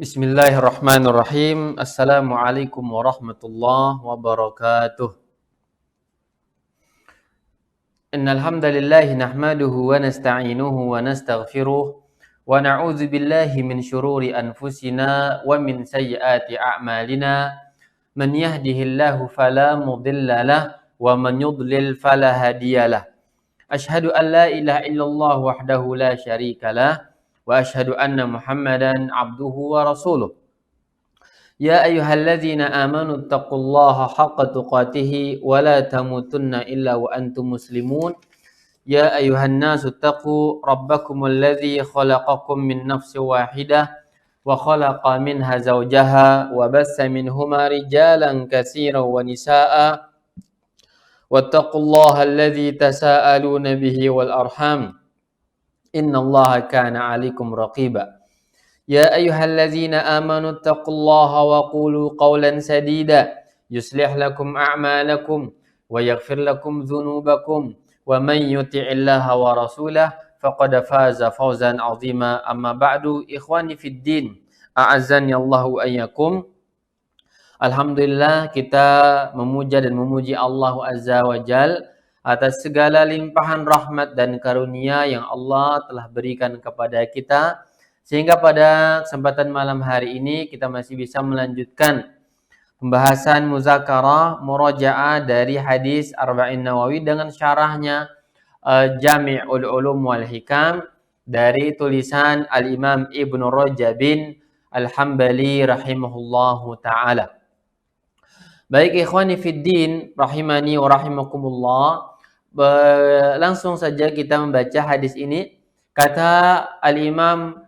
Bismillahirrahmanirrahim. Assalamualaikum warahmatullahi wabarakatuh. Innal hamdalillah nahmaduhu wa nasta'inuhu wa nastaghfiruh wa na'udzu billahi min shururi anfusina wa min sayyiati a'malina. Man yahdihillahu fala mudilla lahu wa man yudlil fala hadiyalah. Ashhadu an la ilaha illallah wahdahu la syarika lah wa ashhadu anna Muhammadan abduhu wa rasuluh. Ya ayyuhalladzina amanu taqullaha haqqa tuqatih wa la tamutunna illa wa antum muslimun. Ya ayyuhan nasu taqu rabbakumul ladzi khalaqakum min nafsin wahidah wa khalaqa minha zawjaha wa bassa minhuma rijalan katsiran wa nisaa'a wattaqullaha alladzi tasaaluna bihi wal arham innallaha kana 'alaikum raqiba. Ya ayyuhalladzina amanu taqullaha wa qulu qawlan sadida yuslih lakum a'malakum wa yaghfir lakum dhunubakum wa man yuti'illaha wa rasulahu faqad faza fawzan 'azima. Amma ba'du, ikhwani fid din, a'azzani Allahu wa iyyakum. Alhamdulillah, kita memuja dan memuji Allah Azza wa Jal atas segala limpahan rahmat dan karunia yang Allah telah berikan kepada kita, sehingga pada kesempatan malam hari ini kita masih bisa melanjutkan pembahasan muzakarah murajaah dari hadis Arba'in Nawawi dengan syarahnya Jami'ul Ulum wal Hikam dari tulisan Al-Imam Ibnu Rajabin Al-Hambali rahimahullahu ta'ala. Baik ikhwani fiddin, rahimani wa rahimakumullah, langsung saja kita membaca hadis ini. Kata Al-Imam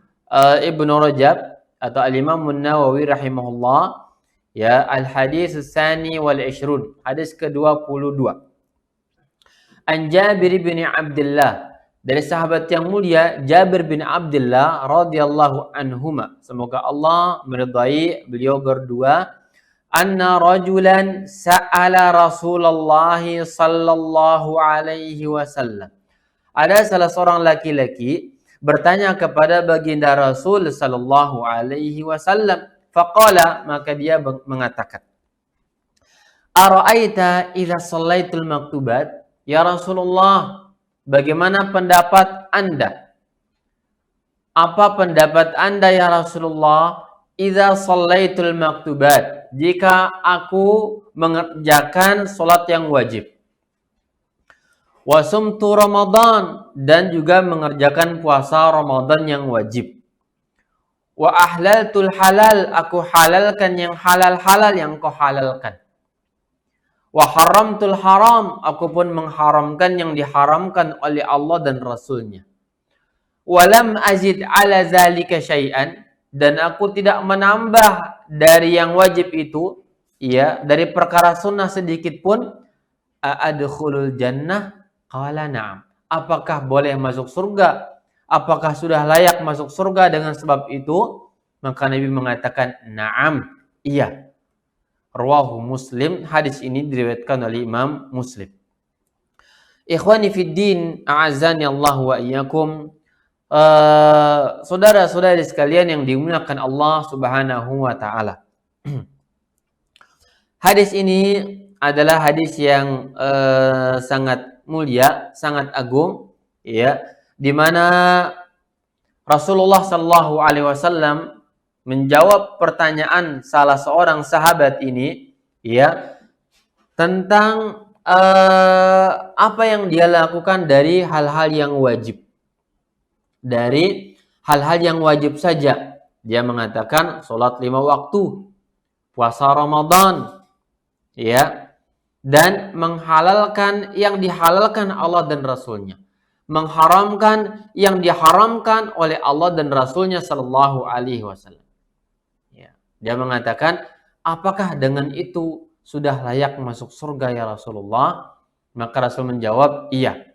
Ibnu Rajab atau Al-Imam Nawawi rahimahullah, ya, al-hadis tsani wal 20, hadis ke-22. An Jabir bin Abdullah, dari sahabat yang mulia Jabir bin Abdullah radhiyallahu anhuma, semoga Allah meridai beliau berdua, anna rajulan sa'ala Rasulullah sallallahu alaihi wasallam. Ada salah seorang laki-laki bertanya kepada baginda Rasul sallallahu alaihi wasallam. Faqala, maka dia mengatakan, ara'aita idza shallaitul maktubat? Ya Rasulullah, bagaimana pendapat Anda? Apa pendapat Anda ya Rasulullah? Idza shallaitul maktubat, jika aku mengerjakan salat yang wajib. Wa sumtu Ramadan, dan juga mengerjakan puasa Ramadan yang wajib. Wa ahlaltul halal, aku halalkan yang halal-halal yang kau halalkan. Wa haramtul haram, aku pun mengharamkan yang diharamkan oleh Allah dan Rasulnya. Wa lam azid ala zalika syai'an, dan aku tidak menambah dari yang wajib itu, ya, dari perkara sunnah sedikit pun. Adkhulul jannah? Qala na'am. Apakah boleh masuk surga? Apakah sudah layak masuk surga dengan sebab itu? Maka Nabi mengatakan, na'am, iya. Rawahu Muslim, hadis ini diriwayatkan oleh Imam Muslim. Ikhwani fid din, a'azzani Allah wa iyyakum. Saudara-saudari sekalian yang dimuliakan Allah Subhanahu wa taala. Hadis ini adalah hadis yang sangat mulia, sangat agung, ya, di mana Rasulullah sallallahu alaihi wasallam menjawab pertanyaan salah seorang sahabat ini, ya, tentang apa yang dia lakukan dari hal-hal yang wajib. Dari hal-hal yang wajib saja, dia mengatakan sholat 5 waktu, puasa Ramadan, ya, dan menghalalkan yang dihalalkan Allah dan Rasulnya, mengharamkan yang diharamkan oleh Allah dan Rasulnya sallallahu alaihi wasallam. Ya, dia mengatakan, apakah dengan itu sudah layak masuk surga ya Rasulullah? Maka Rasul menjawab, iya,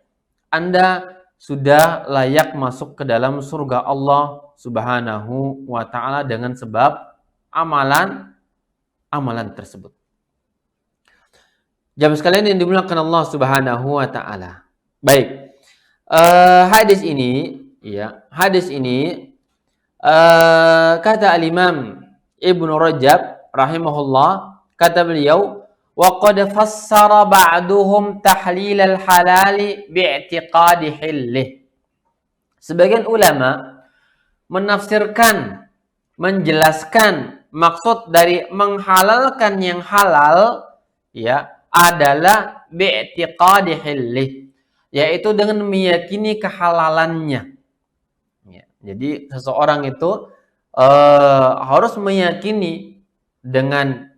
Anda sudah layak masuk ke dalam surga Allah Subhanahu wa ta'ala dengan sebab amalan tersebut. Jamaah sekalian yang dimuliakan Allah Subhanahu wa ta'ala. Baik. Hadis ini Kata al-Imam Ibnu Rajab rahimahullah, kata beliau, wa qad fassara ba'duhum tahlil al-halali bi'tiqadi hillih. Sebagian ulama menafsirkan, menjelaskan maksud dari menghalalkan yang halal ya adalah bi'tiqadi hillih, yaitu dengan meyakini kehalalannya. Ya, jadi seseorang itu harus meyakini dengan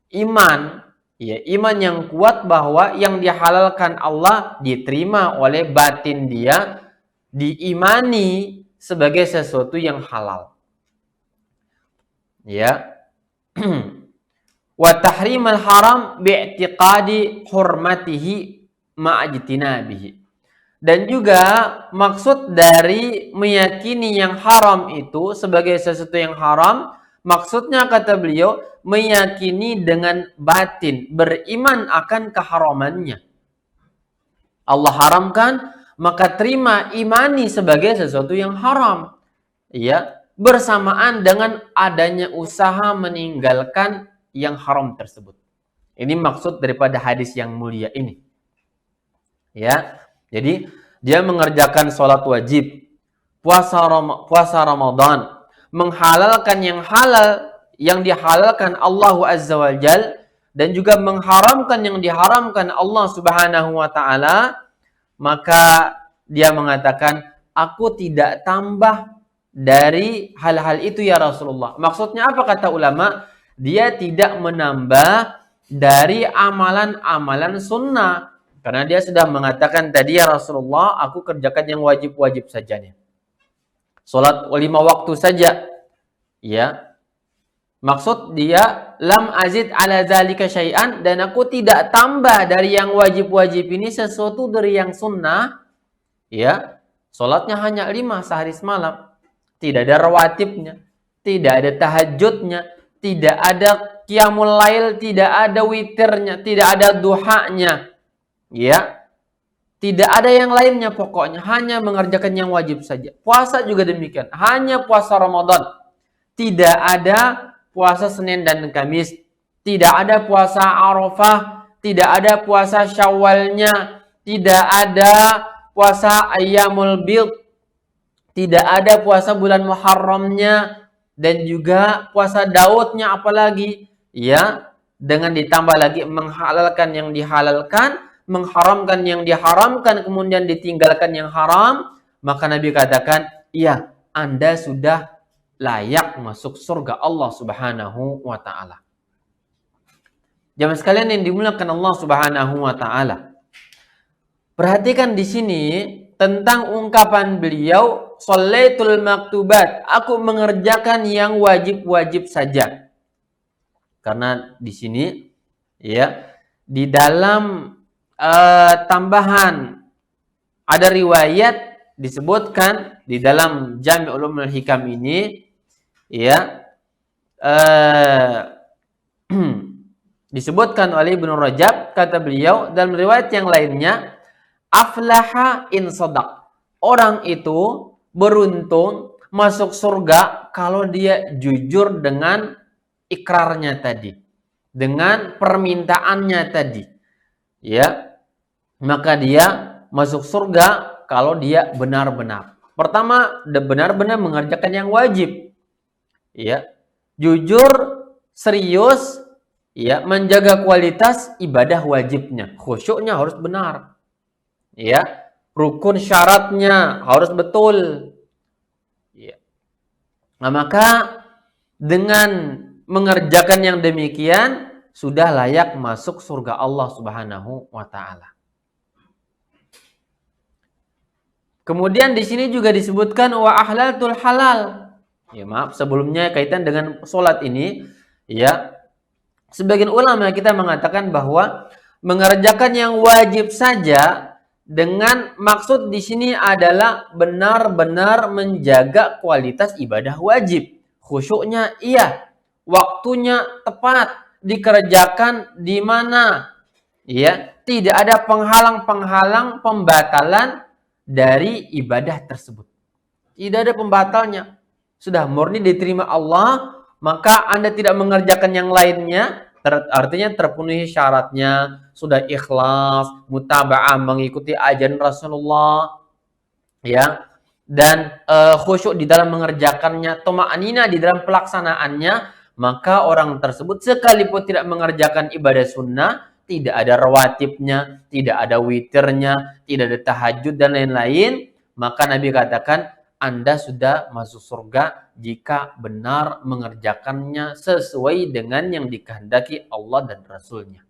iman, ya, iman yang kuat bahwa yang dihalalkan Allah diterima oleh batin dia, diimani sebagai sesuatu yang halal. Ya. Wa tahrimal haram bi'tiqadi hurmatihi ma'ajtinabihi. Dan juga maksud dari meyakini yang haram itu sebagai sesuatu yang haram, maksudnya kata beliau meyakini dengan batin, beriman akan keharamannya. Allah haramkan, maka terima, imani sebagai sesuatu yang haram. Ya, bersamaan dengan adanya usaha meninggalkan yang haram tersebut. Ini maksud daripada hadis yang mulia ini. Ya. Jadi dia mengerjakan sholat wajib, puasa Ramadan, menghalalkan yang halal, yang dihalalkan Allah Azza wa Jal, dan juga mengharamkan yang diharamkan Allah Subhanahu wa Ta'ala, maka dia mengatakan, aku tidak tambah dari hal-hal itu ya Rasulullah. Maksudnya apa kata ulama? Dia tidak menambah dari amalan-amalan sunnah. Karena dia sudah mengatakan tadi ya Rasulullah, aku kerjakan yang wajib-wajib saja nih. Salat 5 waktu saja. Ya. Maksud dia lam azid ala zalika syai'an, dan aku tidak tambah dari yang wajib-wajib ini sesuatu dari yang sunnah. Ya. Salatnya hanya 5 sehari semalam. Tidak ada rawatibnya, tidak ada tahajudnya, tidak ada qiyamul lail, tidak ada witirnya, tidak ada duhanya. Ya, tidak ada yang lainnya pokoknya, hanya mengerjakan yang wajib saja. Puasa juga demikian, hanya puasa Ramadan. Tidak ada puasa Senin dan Kamis, tidak ada puasa Arafah, tidak ada puasa Syawalnya, tidak ada puasa Ayyamul Bid, tidak ada puasa bulan Muharramnya, dan juga puasa Daudnya apalagi. Ya, dengan ditambah lagi menghalalkan yang dihalalkan, mengharamkan yang diharamkan, kemudian ditinggalkan yang haram, maka Nabi katakan, iya, Anda sudah layak masuk surga Allah Subhanahu wa Ta'ala. Jamaah sekalian yang dimuliakan Allah Subhanahu wa Ta'ala, perhatikan di sini tentang ungkapan beliau, sholaitul maktubat, aku mengerjakan yang wajib-wajib saja. Karena di sini ya, di dalam tambahan ada riwayat disebutkan di dalam Jami' Ulumul Hikam ini, ya, disebutkan oleh Ibnu Rajab, kata beliau dalam riwayat yang lainnya, aflaha in sadaq, orang itu beruntung masuk surga kalau dia jujur dengan ikrarnya tadi, dengan permintaannya tadi. Ya, maka dia masuk surga kalau dia benar-benar. Pertama, benar-benar mengerjakan yang wajib. Ya, jujur, serius, ya, menjaga kualitas ibadah wajibnya. Khusyuknya harus benar. Ya, rukun syaratnya harus betul. Ya. Nah, maka dengan mengerjakan yang demikian sudah layak masuk surga Allah Subhanahu wa Ta'ala. Kemudian di sini juga disebutkan wa ahlaltul halal. Ya, maaf, sebelumnya kaitan dengan sholat ini, ya, sebagian ulama kita mengatakan bahwa mengerjakan yang wajib saja dengan maksud di sini adalah benar-benar menjaga kualitas ibadah wajib. Khusyuknya iya, waktunya tepat, dikerjakan di mana, ya, tidak ada penghalang-penghalang, pembatalan dari ibadah tersebut. Tidak ada pembatalnya. sudah murni diterima Allah, maka Anda tidak mengerjakan yang lainnya, artinya terpenuhi syaratnya, sudah ikhlas, mutaba'ah mengikuti ajaran Rasulullah, ya, dan khusyuk di dalam mengerjakannya, tuma'nina di dalam pelaksanaannya, maka orang tersebut sekalipun tidak mengerjakan ibadah sunnah, tidak ada rawatibnya, tidak ada witirnya, tidak ada tahajud dan lain-lain, maka Nabi katakan Anda sudah masuk surga jika benar mengerjakannya sesuai dengan yang dikehendaki Allah dan Rasulnya.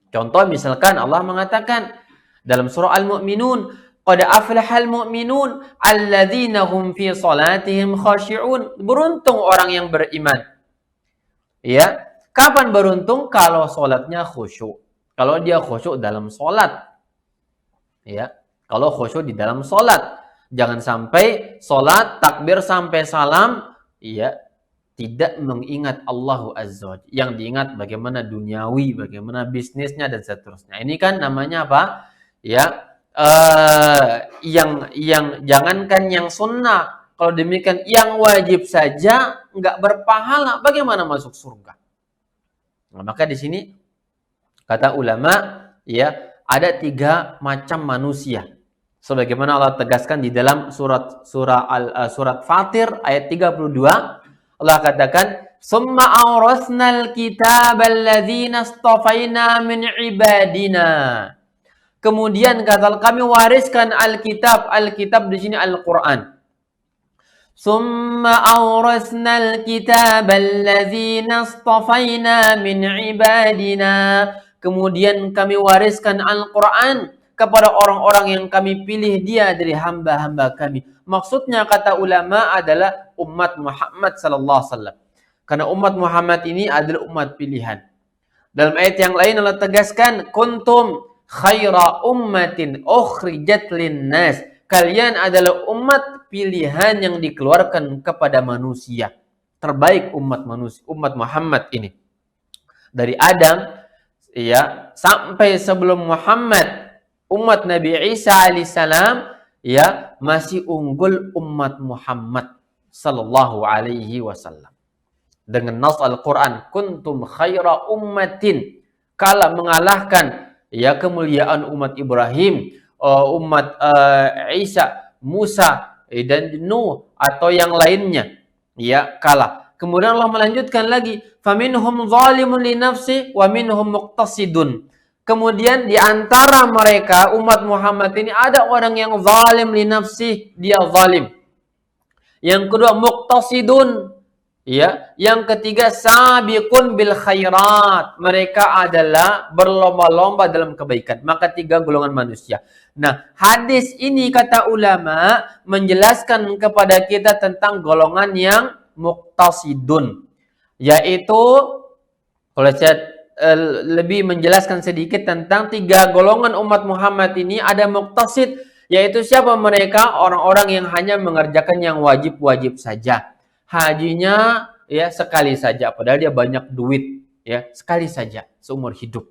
Contoh misalkan Allah mengatakan dalam surah Al-Mu'minun, qad aflahal mu'minun alladzina hum fi salatihim khashi'un. Beruntung orang yang beriman. Ya, kapan beruntung? Kalau salatnya khusyuk. Kalau dia khusyuk dalam salat. Ya, kalau khusyuk di dalam salat. Jangan sampai salat takbir sampai salam, ya, tidak mengingat Allah Azza wa Jalla. Yang diingat bagaimana duniawi, bagaimana bisnisnya dan seterusnya. Ini kan namanya apa? Ya, yang jangankan yang sunnah, kalau demikian yang wajib saja nggak berpahala, bagaimana masuk surga? Nah, maka di sini kata ulama, ya, ada 3 macam manusia. Sebagaimana Allah tegaskan di dalam surat Fatir ayat 32, Allah katakan, "Summa awrasnal kitabal ladzina istafaina min ibadina." Kemudian kata kami wariskan Alkitab. Alkitab di sini Al-Quran. Summa awrasnal kitabal ladzina istafaina min ibadina. Kemudian kami wariskan Al-Quran kepada orang-orang yang kami pilih dia dari hamba-hamba kami. Maksudnya kata ulama adalah umat Muhammad sallallahu alaihi wasallam. Karena umat Muhammad ini adalah umat pilihan. Dalam ayat yang lain Allah tegaskan, kuntum khaira ummatin ukhrijat linnas. Kalian adalah umat pilihan yang dikeluarkan kepada manusia. Terbaik umat manusia, umat Muhammad ini. Dari Adam, ya, sampai sebelum Muhammad, umat Nabi Isa alaihissalam, ya, masih unggul umat Muhammad sallallahu alaihi wasallam. Dengan nas Al-Quran, kuntum khaira ummatin, kala mengalahkan, ya, kemuliaan umat Ibrahim, umat Isa, Musa, dan Nuh atau yang lainnya, ya, kalah. Kemudian Allah melanjutkan lagi, faminhum zalimun li nafsi wa minhum muqtasidun. Kemudian di antara mereka umat Muhammad ini ada orang yang zalim li nafsi, dia zalim. Yang kedua muqtasidun, ya. Yang ketiga sabiqun bil khairat. Mereka adalah berlomba-lomba dalam kebaikan. Maka 3 golongan manusia. Nah, hadis ini kata ulama menjelaskan kepada kita tentang golongan yang muqtasidun, yaitu kalau saya lebih menjelaskan sedikit tentang 3 golongan umat Muhammad ini. Ada muqtasid, yaitu siapa mereka? Orang-orang yang hanya mengerjakan yang wajib-wajib saja. Hajinya, ya, sekali saja, padahal dia banyak duit, ya, sekali saja seumur hidup.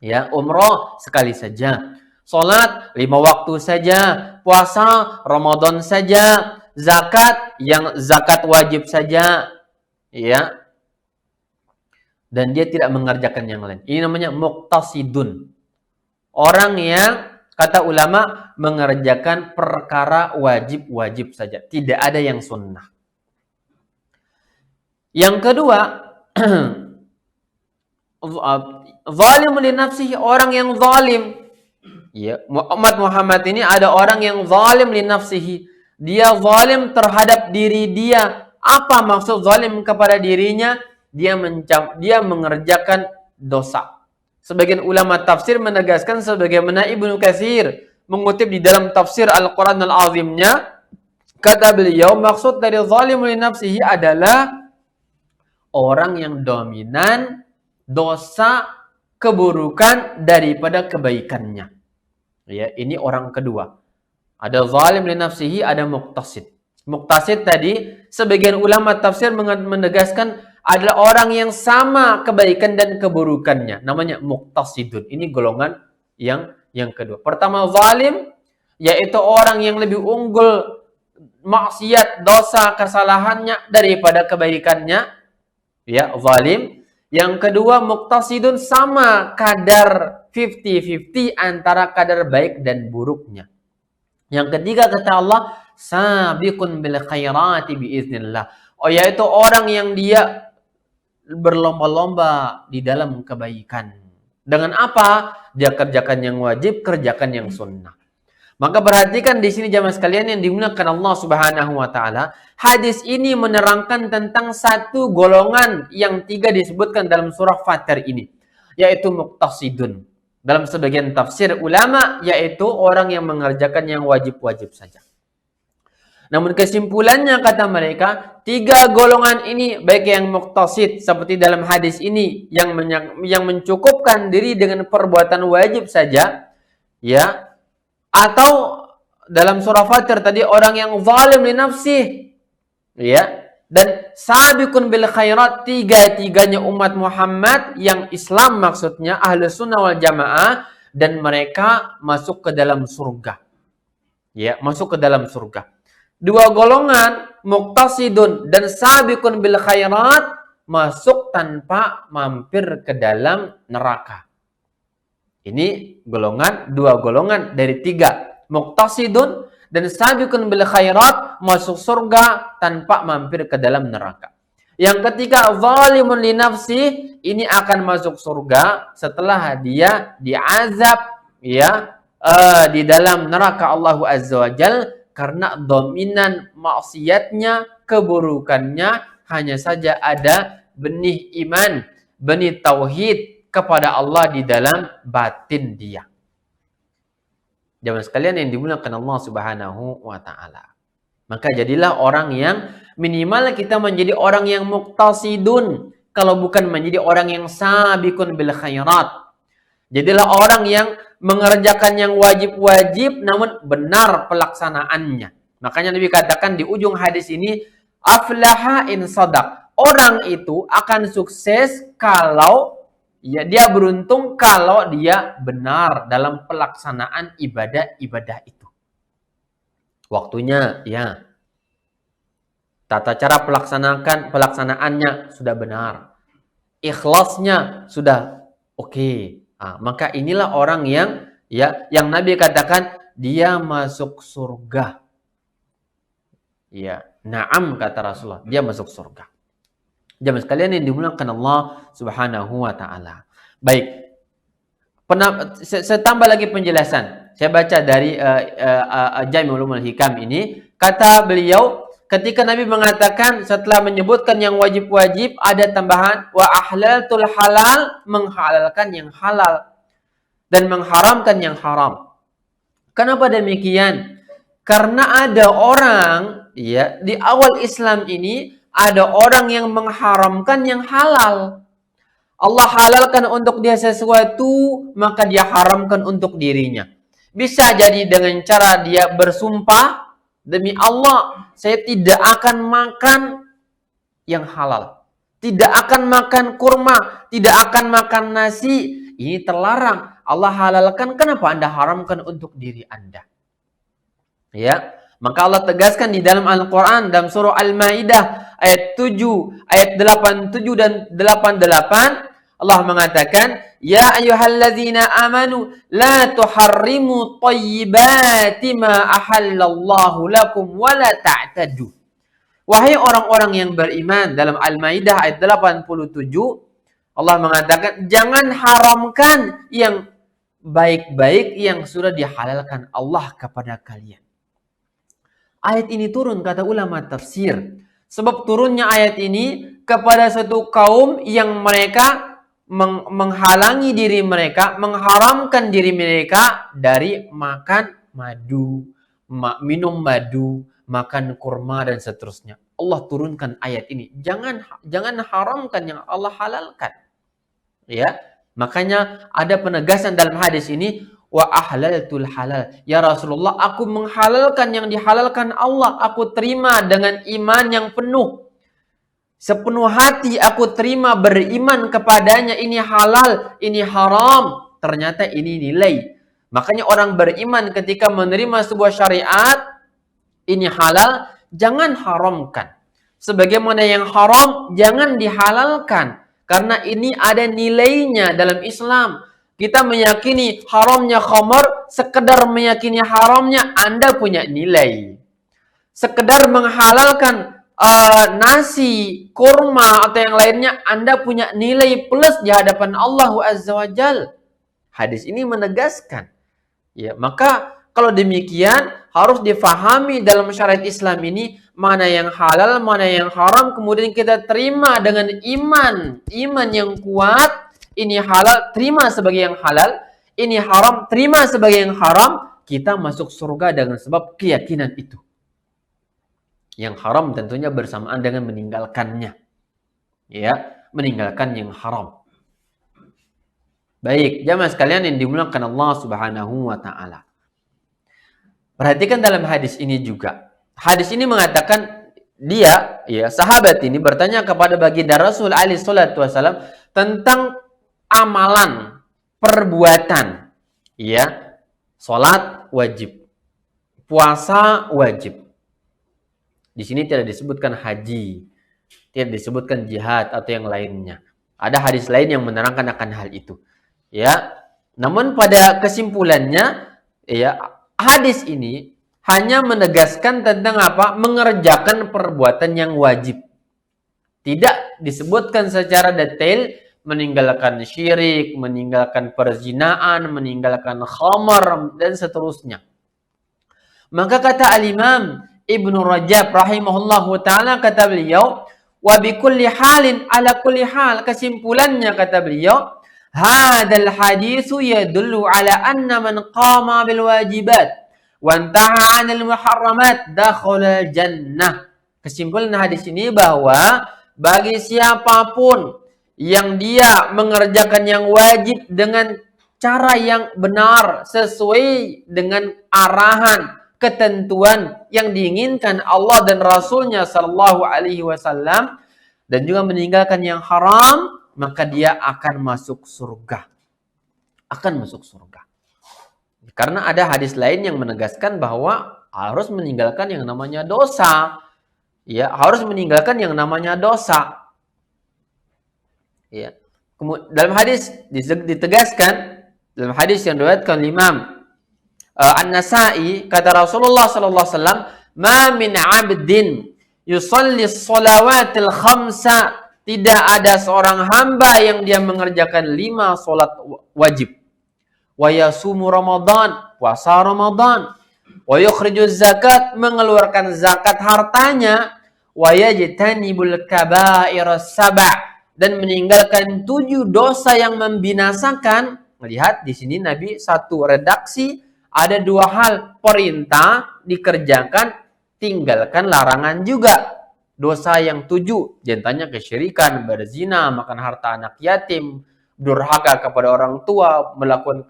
Ya, umroh sekali saja. Salat 5 waktu saja, puasa Ramadan saja, zakat yang zakat wajib saja, ya. Dan dia tidak mengerjakan yang lain. Ini namanya muqtasidun. Orang yang kata ulama mengerjakan perkara wajib-wajib saja, tidak ada yang sunnah. Yang kedua, zalim li nafsihi, orang yang zalim. Ya, umat Muhammad ini ada orang yang zalim li nafsihi. Dia zalim terhadap diri dia. Apa maksud zalim kepada dirinya? Dia mengerjakan dosa. Sebagian ulama tafsir menegaskan sebagaimana Ibnu Katsir mengutip di dalam tafsir Al-Quran Al-Azimnya, kata beliau maksud dari zalim li nafsihi adalah orang yang dominan dosa keburukan daripada kebaikannya. Ya, ini orang kedua. Ada zalim li nafsihi, ada muqtasid. Muqtasid tadi sebagian ulama tafsir menegaskan adalah orang yang sama kebaikan dan keburukannya. Namanya muqtasidun. Ini golongan yang kedua. Pertama zalim, yaitu orang yang lebih unggul maksiat, dosa, kesalahannya daripada kebaikannya, ya, zalim. Yang kedua, muqtasidun, sama kadar 50-50 antara kadar baik dan buruknya. Yang ketiga kata Allah, sabiqun bil khairati biiznillah. Oh, yaitu orang yang dia berlomba-lomba di dalam kebaikan. Dengan apa? Dia kerjakan yang wajib, kerjakan yang sunnah. Maka perhatikan di sini jamaah sekalian yang dimuliakan Allah Subhanahu wa taala, hadis ini menerangkan tentang satu golongan yang 3 disebutkan dalam surah Fatir ini, yaitu muqtasidun. Dalam sebagian tafsir ulama, yaitu orang yang mengerjakan yang wajib-wajib saja. Namun kesimpulannya kata mereka, 3 golongan ini, baik yang muqtasid seperti dalam hadis ini yang mencukupkan diri dengan perbuatan wajib saja, ya, atau dalam surah Fatir tadi orang yang zalim li nafsih, ya, dan sabiqun bil khairat, 3-tiganya umat Muhammad yang Islam maksudnya ahlu sunnah wal jamaah, dan mereka masuk ke dalam surga, ya, masuk ke dalam surga. 2 golongan muqtasidun dan sabiqun bil khairat masuk tanpa mampir ke dalam neraka. Ini golongan, 2 golongan dari 3. Muqtasidun dan sabiqun bil khairat masuk surga tanpa mampir ke dalam neraka. Yang ketiga, zalimun li nafsi, ini akan masuk surga setelah dia diazab, ya, di dalam neraka Allah Azza wa Jalla karena dominan maksiatnya, keburukannya, hanya saja ada benih iman, benih tauhid kepada Allah di dalam batin dia. Jamaah sekalian yang dimuliakan Allah Subhanahu wa taala. Maka jadilah orang yang minimal kita menjadi orang yang muqtasidun, kalau bukan menjadi orang yang sabiqun bil khairat. Jadilah orang yang mengerjakan yang wajib-wajib namun benar pelaksanaannya. Makanya Nabi katakan di ujung hadis ini, aflaha in sadaq. Orang itu akan sukses kalau, ya, dia beruntung kalau dia benar dalam pelaksanaan ibadah-ibadah itu. Waktunya, ya. Tata cara pelaksanaannya sudah benar. Ikhlasnya sudah oke. Maka inilah orang yang, ya, yang Nabi katakan dia masuk surga. Ya, na'am kata Rasulullah, dia masuk surga. Jamaah sekalian yang dimuliakan Allah Subhanahu wa taala. Baik. Saya tambah lagi penjelasan. Saya baca dari Jami' Ulumul Hikam ini, kata beliau ketika Nabi mengatakan setelah menyebutkan yang wajib-wajib, ada tambahan wa ahlaltul halal, menghalalkan yang halal dan mengharamkan yang haram. Kenapa demikian? Karena ada orang, ya, di awal Islam ini ada orang yang mengharamkan yang halal. Allah halalkan untuk dia sesuatu, maka dia haramkan untuk dirinya. Bisa jadi dengan cara dia bersumpah, demi Allah, saya tidak akan makan yang halal. Tidak akan makan kurma, tidak akan makan nasi. Ini terlarang. Allah halalkan, kenapa Anda haramkan untuk diri Anda? Ya, maka Allah tegaskan di dalam Al-Quran, dalam surah Al-Maidah ayat 7, ayat 87 dan 88, Allah mengatakan, ya ayyuhalladzina amanu la tuharrimu thayyibati ma ahallallahu lakum wa la ta'tadu. Wahai orang-orang yang beriman, dalam Al-Maidah ayat 87, Allah mengatakan, jangan haramkan yang baik-baik yang sudah dihalalkan Allah kepada kalian. Ayat ini turun, kata ulama tafsir, sebab turunnya ayat ini kepada satu kaum yang mereka menghalangi diri mereka, mengharamkan diri mereka dari makan madu, minum madu, makan kurma dan seterusnya. Allah turunkan ayat ini. Jangan haramkan yang Allah halalkan. Ya, makanya ada penegasan dalam hadis ini, wa ahlaltul halal. Ya Rasulullah, aku menghalalkan yang dihalalkan Allah. Aku terima dengan iman yang penuh. Sepenuh hati aku terima, beriman kepadanya. Ini halal, ini haram. Ternyata ini nilai. Makanya orang beriman ketika menerima sebuah syariat, Ini halal, jangan haramkan. Sebagaimana yang haram, jangan dihalalkan. Karena ini ada nilainya dalam Islam. Kita meyakini haramnya khamar, sekedar meyakini haramnya Anda punya nilai. Sekedar menghalalkan nasi, kurma, atau yang lainnya, Anda punya nilai plus di hadapan Allah Azza wa Jal. Hadis ini menegaskan. Ya, maka kalau demikian harus difahami dalam syariat Islam ini mana yang halal, mana yang haram, kemudian kita terima dengan iman yang kuat. Ini halal, terima sebagai yang halal. Ini haram, terima sebagai yang haram. Kita masuk surga dengan sebab keyakinan itu. Yang haram tentunya bersamaan dengan meninggalkannya. Ya, meninggalkan yang haram. Baik, jamaah sekalian yang dimuliakan Allah Subhanahu wa taala. Perhatikan dalam hadis ini juga. Hadis ini mengatakan dia, ya, sahabat ini bertanya kepada baginda Rasul alaihi salatu wasallam tentang amalan, perbuatan, ya, salat wajib, puasa wajib. Di sini tidak disebutkan haji, tidak disebutkan jihad atau yang lainnya. Ada hadis lain yang menerangkan akan hal itu. Ya, namun pada kesimpulannya, ya, hadis ini hanya menegaskan tentang apa? Mengerjakan perbuatan yang wajib. Tidak disebutkan secara detail meninggalkan syirik, meninggalkan perzinaan, meninggalkan khamar dan seterusnya. Maka kata al-Imam Ibnu Rajab rahimahullahu taala, kata beliau, wa bi kulli halin ala kulli hal, kesimpulannya kata beliau, hadzal haditsu yadullu ala anna man qama bil wajibat wa intaha 'anil muharramat dakhala al jannah. Kesimpulan hadis ini bahwa bagi siapapun yang dia mengerjakan yang wajib dengan cara yang benar sesuai dengan arahan, ketentuan yang diinginkan Allah dan Rasulnya Shallallahu Alaihi Wasallam, dan juga meninggalkan yang haram, maka dia akan masuk surga. Akan masuk surga. Karena ada hadis lain yang menegaskan bahwa harus meninggalkan yang namanya dosa. Ya, harus meninggalkan yang namanya dosa. Ya. Dalam hadis ditegaskan, dalam hadis yang diriwayatkan Imam An-Nasa'i, kata Rasulullah sallallahu alaihi wasallam, "Ma min 'abdin yusalli shalawatil khamsa", tidak ada seorang hamba yang dia mengerjakan 5 salat wajib. Wa yasumu Ramadan, puasa Ramadan. Wa yukhrijuz zakat, mengeluarkan zakat hartanya. Wa yajtanibul kaba'irus sab', dan meninggalkan 7 dosa yang membinasakan. Melihat di sini Nabi satu redaksi, ada 2 hal, perintah dikerjakan, tinggalkan larangan juga. Dosa yang 7, diantaranya kesyirikan, berzina, makan harta anak yatim, durhaka kepada orang tua, melakukan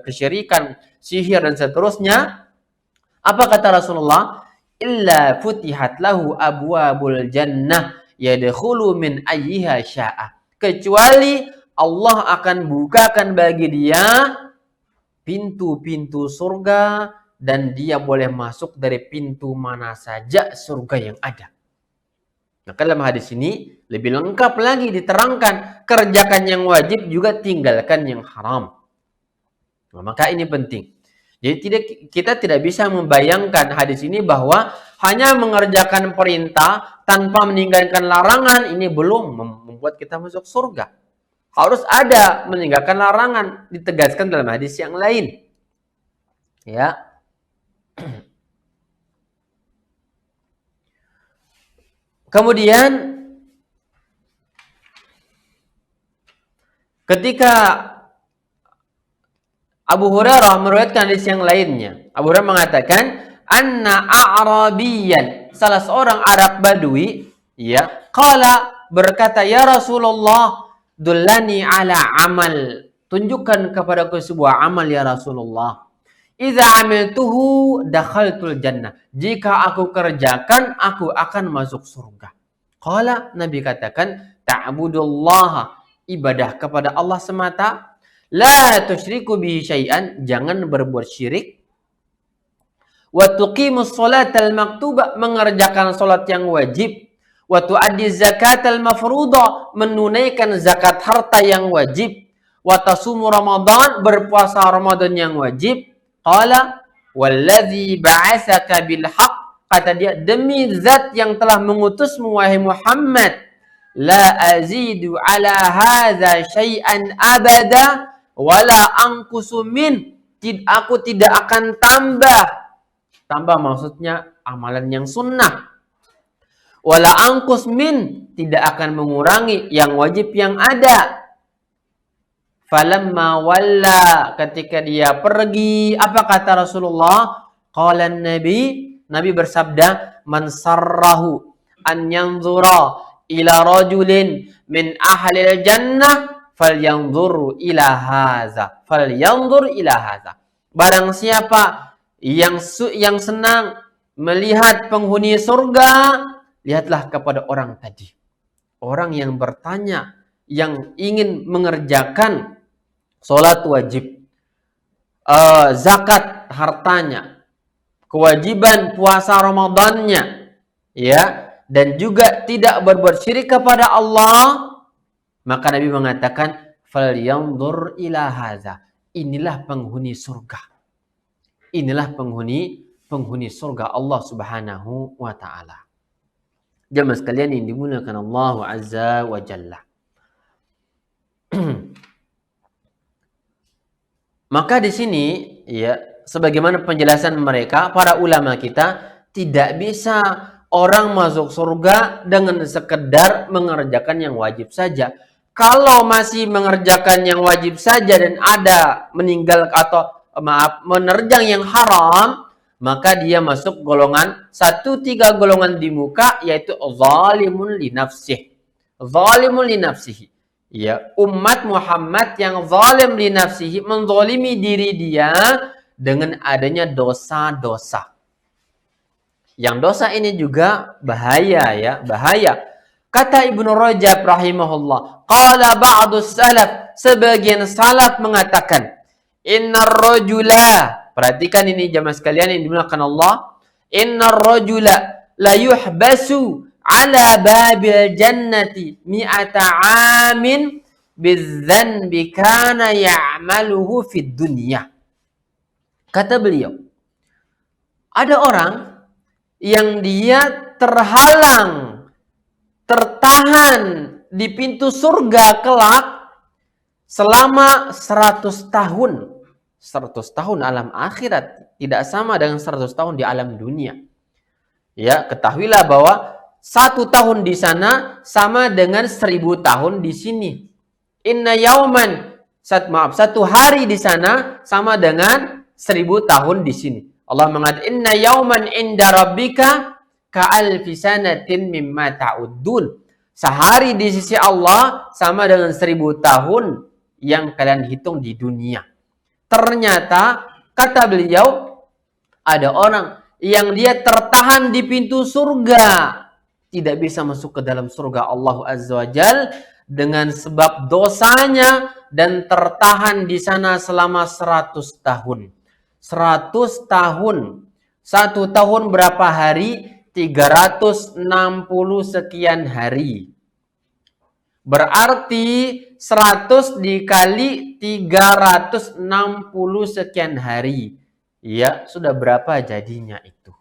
kesyirikan, sihir dan seterusnya. Apa kata Rasulullah? Illa futihat lahu abwabul jannah yadkhulu min ayyiha sya'a. Kecuali Allah akan bukakan bagi dia pintu-pintu surga, dan dia boleh masuk dari pintu mana saja surga yang ada. Maka dalam hadis ini lebih lengkap lagi diterangkan, kerjakan yang wajib juga tinggalkan yang haram. Nah, maka ini penting. Jadi kita tidak bisa membayangkan hadis ini bahwa hanya mengerjakan perintah tanpa meninggalkan larangan ini belum membuat kita masuk surga. Harus ada meninggalkan larangan, ditegaskan dalam hadis yang lain. Ya. Kemudian ketika Abu Hurairah meriwayatkan hadis yang lainnya, Abu Hurairah mengatakan, anna a'rabiyan, salah seorang Arab Badui, ya, qala, berkata, ya Rasulullah, dullani ala amal, tunjukkan kepadaku sebuah amal ya Rasulullah. Idza amiltuhu dakhaltul jannah. Jika aku kerjakan, aku akan masuk surga. Qala, Nabi katakan, ta'budullaha, ibadah kepada Allah semata, la tusyriku bihi syai'an, jangan berbuat syirik. wa tuqimus sholatal maktubah, mengerjakan salat yang wajib, wa tuaddi zakatal mafruḍah, menunaikan zakat harta yang wajib, wa tasumu ramadan, berpuasa Ramadan yang wajib. Qala wallazi ba'atsaka bil haqq, kata dia, demi zat yang telah mengutusmu wahai Muhammad, la azidu ala hadza syai'an abada wala anqusu min, aku tidak akan tambah maksudnya amalan yang sunnah, wala anqus min, tidak akan mengurangi yang wajib yang ada. Falamma walla, ketika dia pergi, apa kata Rasulullah? Qala Nabi bersabda, man sarrahu an yanzura ila rajulin min ahlil jannah falyanzur ila hadza, barang siapa yang senang melihat penghuni surga, lihatlah kepada orang tadi, orang yang bertanya, yang ingin mengerjakan salat wajib, zakat hartanya, kewajiban puasa Ramadannya, ya, dan juga tidak berbuat syirik kepada Allah, maka Nabi mengatakan falyanzur ila hadza, inilah penghuni surga. Inilah penghuni surga Allah Subhanahu wa taala. Jemaah sekalian yang dimuliakan Allah Azza wa Jalla. Maka di sini, ya, sebagaimana penjelasan mereka, para ulama kita, tidak bisa orang masuk surga dengan sekedar mengerjakan yang wajib saja. Kalau masih mengerjakan yang wajib saja dan ada meninggal atau menerjang yang haram, maka dia masuk golongan 3 golongan di muka, yaitu zalimun li nafsihi. Zalimun li nafsihi. Ya, umat Muhammad yang zalim li nafsihi, menzalimi diri dia dengan adanya dosa-dosa. Yang dosa ini juga bahaya, ya, bahaya. Kata Ibnu Rajab rahimahullah, qala ba'dus salaf, sebagian salaf mengatakan, innar rajula, perhatikan ini jemaah sekalian yang dimuliakan Allah, innar rajula la yuhbasu ala babil jannati mi'ata amin bidzanbi kana ya'maluhu fid dunya. Kata beliau, ada orang yang dia tertahan di pintu surga kelak selama 100 tahun. 100 tahun alam akhirat tidak sama dengan 100 tahun di alam dunia. Ya, ketahuilah bahwa 1 tahun di sana sama dengan 1000 tahun di sini. Inna yauman, 1 hari di sana sama dengan 1000 tahun di sini. Allah mengatakan, inna yauman inda rabbika ka'alfi sanatin mimma ta'uddun. Sehari di sisi Allah sama dengan 1000 tahun yang kalian hitung di dunia. Ternyata, kata beliau, ada orang yang dia tertahan di pintu surga, tidak bisa masuk ke dalam surga Allah Azza wa Jal dengan sebab dosanya, dan tertahan di sana selama 100 tahun. 100 tahun. 1 tahun berapa hari? 360 sekian hari. Berarti 100 dikali 360 sekian hari. Ya, sudah berapa jadinya itu?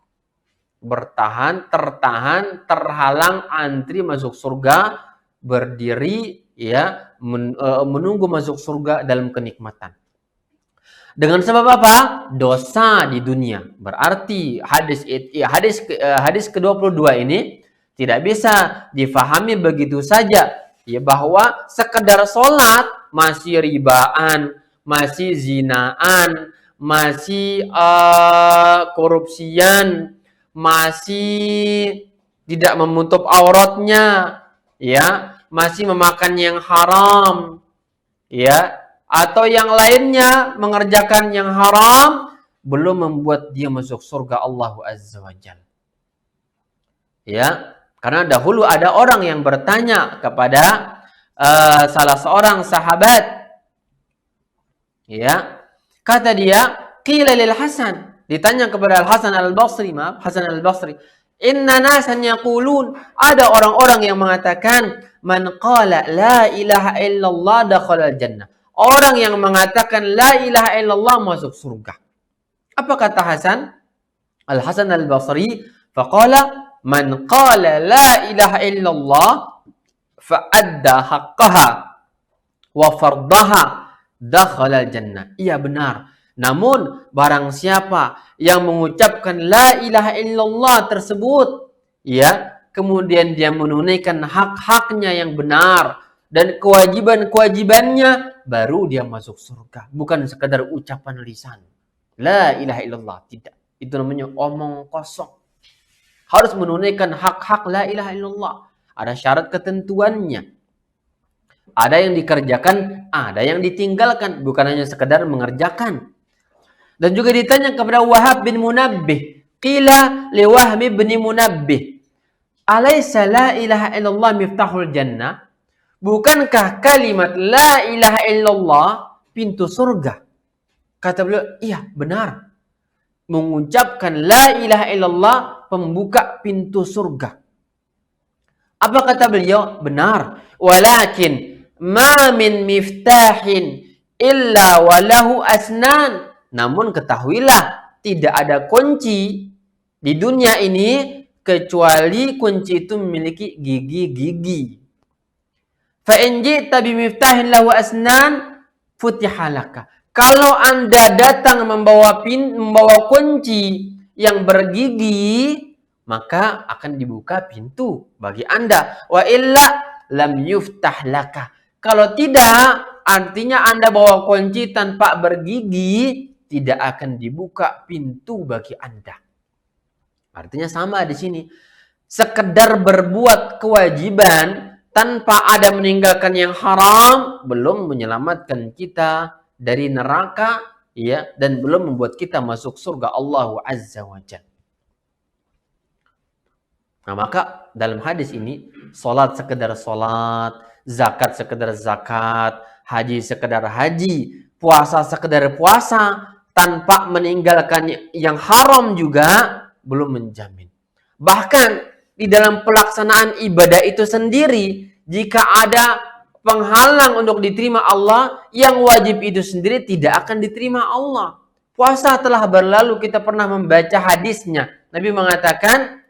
Bertahan, tertahan, terhalang, antri masuk surga, berdiri, ya, menunggu masuk surga dalam kenikmatan. Dengan sebab apa? Dosa di dunia. Berarti hadis ke-22 ini tidak bisa difahami begitu saja, ya, bahwa sekedar sholat masih ribaan, masih zinaan, masih korupsian, masih tidak menutup auratnya, ya, masih memakan yang haram, ya, atau yang lainnya mengerjakan yang haram, belum membuat dia masuk surga Allah Azza wa Jalla. Ya, karena dahulu ada orang yang bertanya kepada salah seorang sahabat, ya, kata dia, qila lil Hasan, ditanya kepada Al-Hasan Al-Basri, Hasan Al-Basri, inna nasan yaqulun, ada orang-orang yang mengatakan, man qala la ilaha illallah dakhala al-jannah. Orang yang mengatakan la ilaha illallah masuk surga. Apa kata Hasan? Al-Hasan Al-Basri, faqala man qala la ilaha illallah fa'adda haqqaha wa fardaha dakhala al-jannah. Iya benar. Namun barang siapa yang mengucapkan la ilaha illallah tersebut, ya, kemudian dia menunaikan hak-haknya yang benar dan kewajiban-kewajibannya, baru dia masuk surga. Bukan sekadar ucapan lisan. La ilaha illallah, tidak. Itu namanya omong kosong. Harus menunaikan hak-hak la ilaha illallah. Ada syarat ketentuannya. Ada yang dikerjakan, ada yang ditinggalkan. Bukan hanya sekadar mengerjakan. Dan juga ditanya kepada Wahab bin Munabbih. Qila li Wahab bin Munabbih. Alaysa la ilaha illallah miftahul jannah? Bukankah kalimat la ilaha illallah pintu surga? Kata beliau, iya benar. Mengucapkan la ilaha illallah pembuka pintu surga. Apa kata beliau? Benar. Walakin ma min miftahin illa walahu asnan. Namun ketahuilah, tidak ada kunci di dunia ini kecuali kunci itu memiliki gigi-gigi. Fa in ji'ta bi miftahin lahu asnan futiha laka. Kalau Anda datang membawa kunci yang bergigi, maka akan dibuka pintu bagi Anda. Wa illa lam yuftah laka. Kalau tidak, artinya Anda bawa kunci tanpa bergigi, tidak akan dibuka pintu bagi Anda. Artinya sama di sini. Sekedar berbuat kewajiban tanpa ada meninggalkan yang haram belum menyelamatkan kita dari neraka, ya, dan belum membuat kita masuk surga Allah Azza wa Jalla. Nah, maka dalam hadis ini, salat sekedar salat, zakat sekedar zakat, haji sekedar haji, puasa sekedar puasa, tanpa meninggalkan yang haram juga belum menjamin. Bahkan di dalam pelaksanaan ibadah itu sendiri, jika ada penghalang untuk diterima Allah, yang wajib itu sendiri tidak akan diterima Allah. Puasa telah berlalu, kita pernah membaca hadisnya. Nabi mengatakan,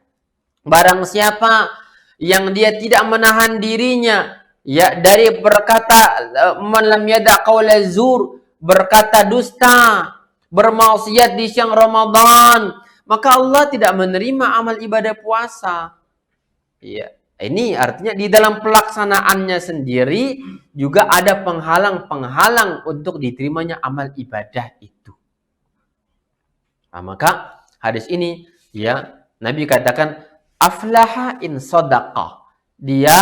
barang siapa yang dia tidak menahan dirinya, ya, dari berkata man lam yada qaula zur, berkata dusta, bermaksiat di siang Ramadan, maka Allah tidak menerima amal ibadah puasa. Ya, ini artinya di dalam pelaksanaannya sendiri juga ada penghalang-penghalang untuk diterimanya amal ibadah itu. Nah, maka hadis ini, ya, Nabi katakan aflaha in sadaqah. Dia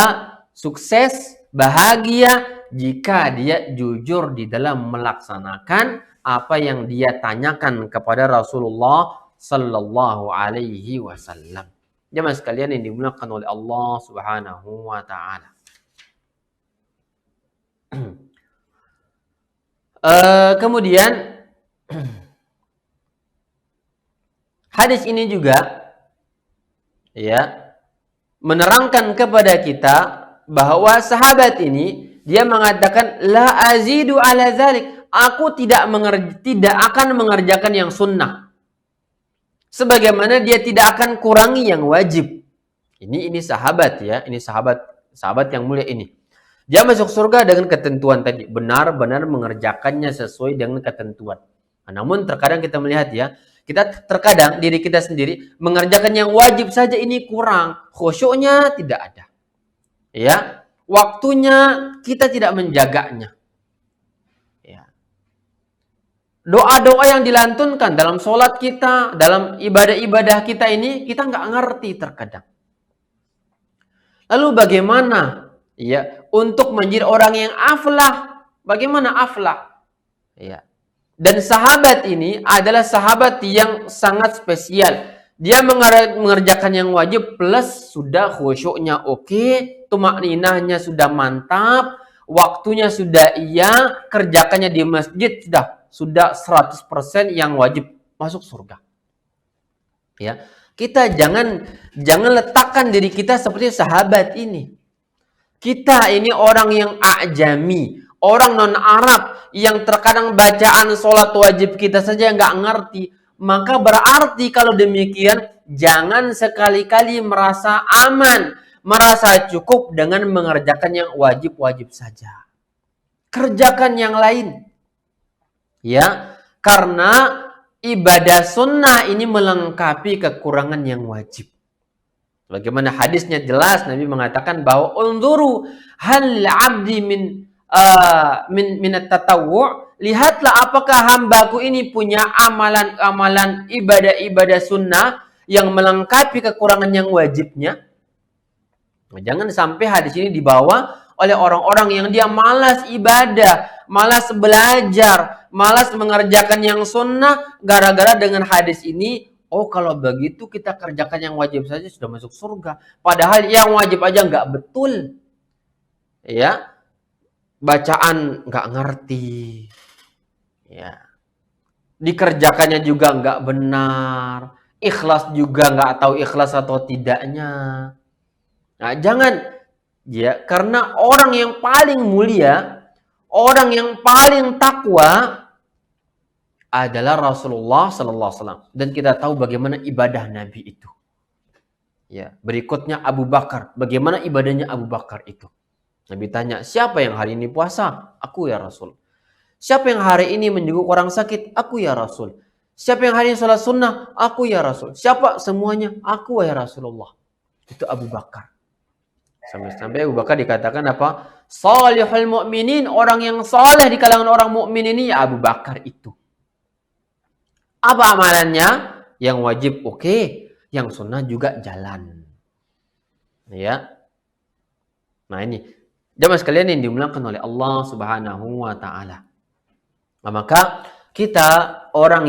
sukses, bahagia jika dia jujur di dalam melaksanakan apa yang dia tanyakan kepada Rasulullah sallallahu alaihi wasallam. Jemaah sekalian yang dimuliakan oleh Allah Subhanahu wa taala. Kemudian hadis ini juga, ya, menerangkan kepada kita bahwa sahabat ini dia mengatakan la azidu ala zalik. Aku tidak akan mengerjakan yang sunnah. Sebagaimana dia tidak akan kurangi yang wajib. Ini sahabat, ya. Ini sahabat yang mulia ini. Dia masuk surga dengan ketentuan tadi. Benar-benar mengerjakannya sesuai dengan ketentuan. Nah, namun terkadang kita melihat, ya, terkadang diri kita sendiri mengerjakan yang wajib saja ini kurang. Khusyuknya tidak ada. Ya. Waktunya kita tidak menjaganya. Doa-doa yang dilantunkan dalam sholat kita, dalam ibadah-ibadah kita ini, kita nggak ngerti terkadang. Lalu bagaimana, ya, untuk menjadi orang yang aflah? Bagaimana aflah? Ya. Dan sahabat ini adalah sahabat yang sangat spesial. Dia mengerjakan yang wajib plus sudah khusyuknya oke, tumakninahnya sudah mantap, waktunya sudah iya, kerjakannya di masjid sudah 100% yang wajib masuk surga. Ya, kita jangan letakkan diri kita seperti sahabat ini. Kita ini orang yang ajami, orang non-Arab yang terkadang bacaan sholat wajib kita saja nggak ngerti. Maka berarti kalau demikian, jangan sekali-kali merasa aman, merasa cukup dengan mengerjakan yang wajib-wajib saja. Kerjakan yang lain. Ya, karena ibadah sunnah ini melengkapi kekurangan yang wajib. Bagaimana hadisnya jelas, Nabi mengatakan bahwa unzuru hal 'abdi min at-tatawwu', lihatlah apakah hambaku ini punya amalan-amalan ibadah-ibadah sunnah yang melengkapi kekurangan yang wajibnya. Jangan sampai hadis ini dibawa oleh orang-orang yang dia malas ibadah, malas belajar, malas mengerjakan yang sunnah, gara-gara dengan hadis ini, oh kalau begitu kita kerjakan yang wajib saja sudah masuk surga. Padahal yang wajib aja nggak betul. Ya, bacaan nggak ngerti. Ya, dikerjakannya juga nggak benar. Ikhlas juga nggak tahu ikhlas atau tidaknya. Nah, jangan. Ya, karena orang yang paling mulia, orang yang paling takwa adalah Rasulullah sallallahu alaihi wasallam, dan kita tahu bagaimana ibadah Nabi itu. Ya, berikutnya Abu Bakar, bagaimana ibadahnya Abu Bakar itu. Nabi tanya, "Siapa yang hari ini puasa?" "Aku ya Rasul." "Siapa yang hari ini menjenguk orang sakit?" "Aku ya Rasul." "Siapa yang hari ini sholat sunnah?" "Aku ya Rasul." "Siapa?" "Semuanya." "Aku ya Rasulullah." Itu Abu Bakar. Sampai-sampai Abu Bakar dikatakan apa? Salihul mu'minin, orang yang saleh di kalangan orang mukmin ini ya Abu Bakar itu. Apa amalannya? Yang wajib oke, yang sunnah juga jalan. Ya. Nah ini, jamaah sekalian yang dimuliakan oleh Allah Subhanahu wa taala. Nah, maka kita orang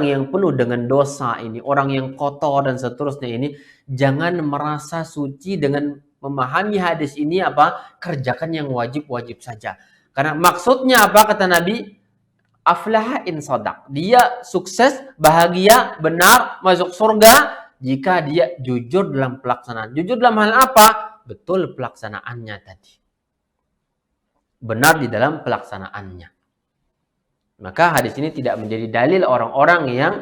yang penuh dengan dosa ini, orang yang kotor dan seterusnya ini, jangan merasa suci dengan memahami hadis ini apa? Kerjakan yang wajib-wajib saja. Karena maksudnya apa kata Nabi? Aflaha in sadaq. Dia sukses, bahagia, benar, masuk surga jika dia jujur dalam pelaksanaan. Jujur dalam hal apa? Betul pelaksanaannya tadi. Benar di dalam pelaksanaannya. Maka hadis ini tidak menjadi dalil orang-orang yang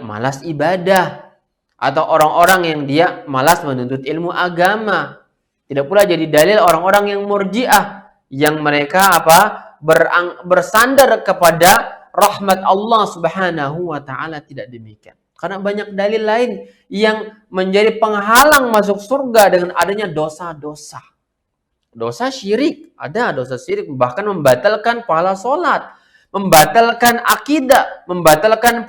malas ibadah atau orang-orang yang dia malas menuntut ilmu agama. Tidak pula jadi dalil orang-orang yang murji'ah yang mereka bersandar kepada rahmat Allah Subhanahu wa taala. Tidak demikian. Karena banyak dalil lain yang menjadi penghalang masuk surga dengan adanya dosa-dosa. Dosa syirik, ada dosa syirik, bahkan membatalkan pahala sholat, membatalkan akidah, membatalkan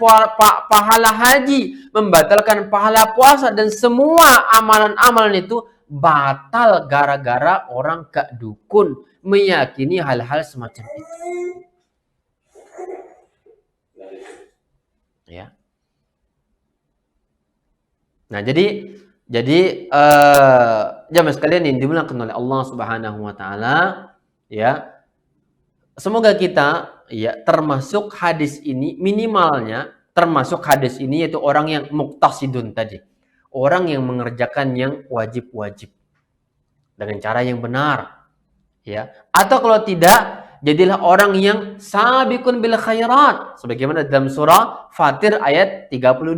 pahala haji, membatalkan pahala puasa, dan semua amalan-amalan itu batal gara-gara orang gak dukun meyakini hal-hal semacam itu. Ya. Nah, jadi jamaah sekalian yang dimuliakan oleh Allah Subhanahu wa taala, ya. Semoga kita ya termasuk hadis ini, minimalnya termasuk hadis ini yaitu orang yang muqtasidun tadi. Orang yang mengerjakan yang wajib-wajib dengan cara yang benar. Ya. Atau kalau tidak, jadilah orang yang sabiqun bil khairat sebagaimana dalam surah Fatir ayat 32.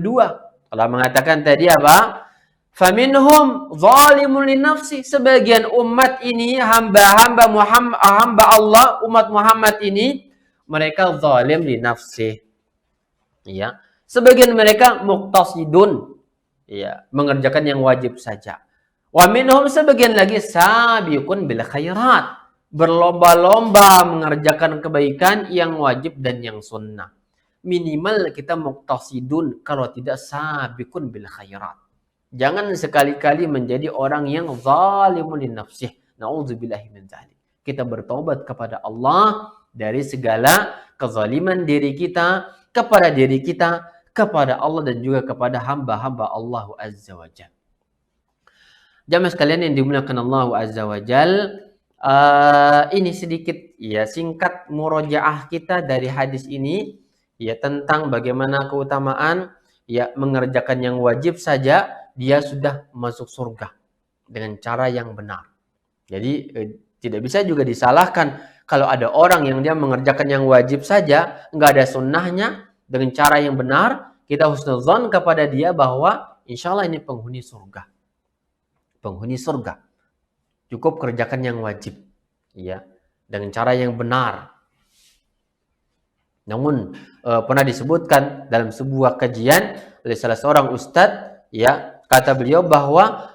Allah mengatakan tadi apa? Faminhum zalimun li nafsi. Sebagian umat ini, hamba-hamba Muhammad, hamba Allah, umat Muhammad ini, mereka zalim li nafsi. Ya. Sebagian mereka muqtasidun. Ya, mengerjakan yang wajib saja. Wa minhum, sebagian lagi sabiqun bil khairat. Berlomba-lomba mengerjakan kebaikan yang wajib dan yang sunnah. Minimal kita muqtasidun, kalau tidak sabiqun bil khairat. Jangan sekali-kali menjadi orang yang zalimun li nafsih. Nauzubillahi min dzalik. Kita bertobat kepada Allah dari segala kezaliman diri kita, kepada diri kita, kepada Allah, dan juga kepada hamba-hamba Allah Azza wa Jalla. Jamaah sekalian yang dimuliakan Allah Azza wa Jalla, ini sedikit ya singkat murojaah kita dari hadis ini. ya tentang bagaimana keutamaan ya mengerjakan yang wajib saja dia sudah masuk surga dengan cara yang benar. Jadi tidak bisa juga disalahkan kalau ada orang yang dia mengerjakan yang wajib saja, nggak ada sunnahnya dengan cara yang benar, kita husnuzon kepada dia bahwa insya Allah ini penghuni surga. Penghuni surga. Cukup kerjakan yang wajib. Ya, dengan cara yang benar. Namun pernah disebutkan dalam sebuah kajian oleh salah seorang ustadz, ya kata beliau bahwa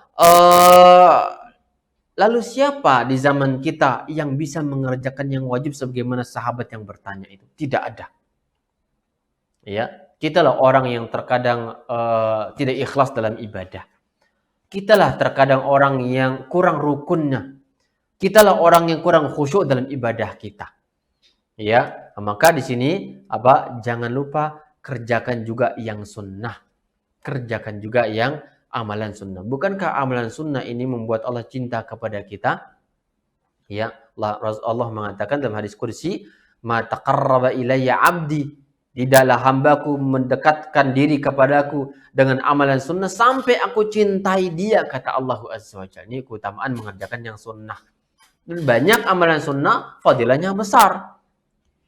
lalu siapa di zaman kita yang bisa mengerjakan yang wajib sebagaimana sahabat yang bertanya itu? Tidak ada. Ya, kitalah orang yang terkadang tidak ikhlas dalam ibadah. Kitalah terkadang orang yang kurang rukunnya. Kitalah orang yang kurang khusyuk dalam ibadah kita. Ya, maka di sini jangan lupa kerjakan juga yang sunnah. Kerjakan juga yang amalan sunnah. Bukankah amalan sunnah ini membuat Allah cinta kepada kita? Ya, Allah mengatakan dalam hadis kursi, "Ma taqarraba ilayya 'abdi." Tidaklah hambaku mendekatkan diri kepadaku dengan amalan sunnah sampai aku cintai dia, kata Allah Azza wa Jalla. Ini keutamaan mengerjakan yang sunnah. Dan banyak amalan sunnah fadilahnya besar.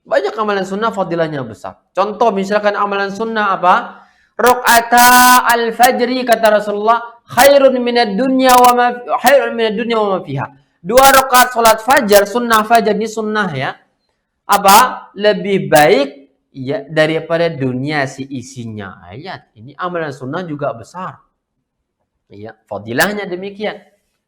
Banyak amalan sunnah fadilahnya besar. Contoh misalkan amalan sunnah apa? Raq'ata al-fajri kata Rasulullah, khairun minad dunya wa ma fiha. 2 rakaat salat fajar, sunnah fajar ini sunnah ya. Lebih baik ya daripada dunia si isinya. Ayat ini amalan sunnah juga besar. Ya, fadilahnya demikian.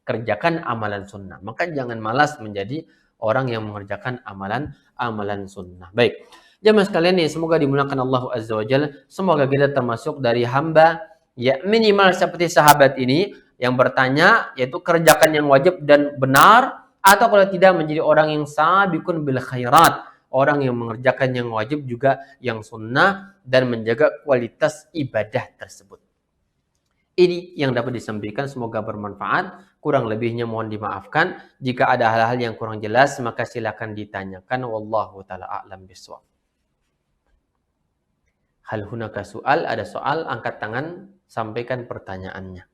Kerjakan amalan sunnah. Maka jangan malas menjadi orang yang mengerjakan amalan sunnah. Baik. Jemaah sekalian nih, semoga dimulakan Allah Azza wa Jalla. Semoga kita termasuk dari hamba ya minimal seperti sahabat ini yang bertanya, yaitu kerjakan yang wajib dan benar, atau kalau tidak menjadi orang yang sabiqun bil khairat, orang yang mengerjakan yang wajib juga yang sunnah dan menjaga kualitas ibadah tersebut. Ini yang dapat disampaikan, semoga bermanfaat. Kurang lebihnya mohon dimaafkan. Jika ada hal-hal yang kurang jelas, maka silakan ditanyakan. Wallahu ta'ala a'lam bishawab. Hal hunaka soal, ada soal, angkat tangan, sampaikan pertanyaannya.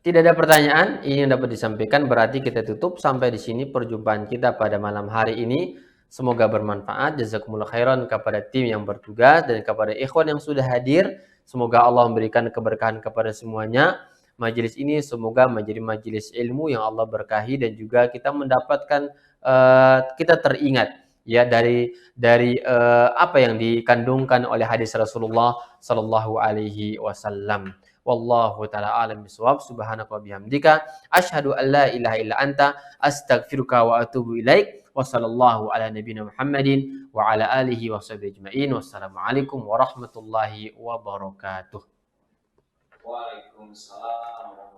Tidak ada pertanyaan, ini yang dapat disampaikan, berarti kita tutup sampai di sini perjumpaan kita pada malam hari ini. Semoga bermanfaat. Jazakumullah khairan kepada tim yang bertugas dan kepada ikhwan yang sudah hadir. Semoga Allah memberikan keberkahan kepada semuanya. Majelis ini semoga menjadi majelis ilmu yang Allah berkahi dan juga kita mendapatkan kita teringat ya dari apa yang dikandungkan oleh hadis Rasulullah sallallahu alaihi wasallam. Wallahu ta'ala alam bisawab. Subhanaka wa bihamdika asyhadu an la ilaha illa anta astaghfiruka wa atubu ilaik. Wa sallallahu ala nabiyina Muhammadin wa ala alihi wa sahbihi ajma'in. Wassalamualaikum warahmatullahi wabarakatuh. Waalaikumsalam.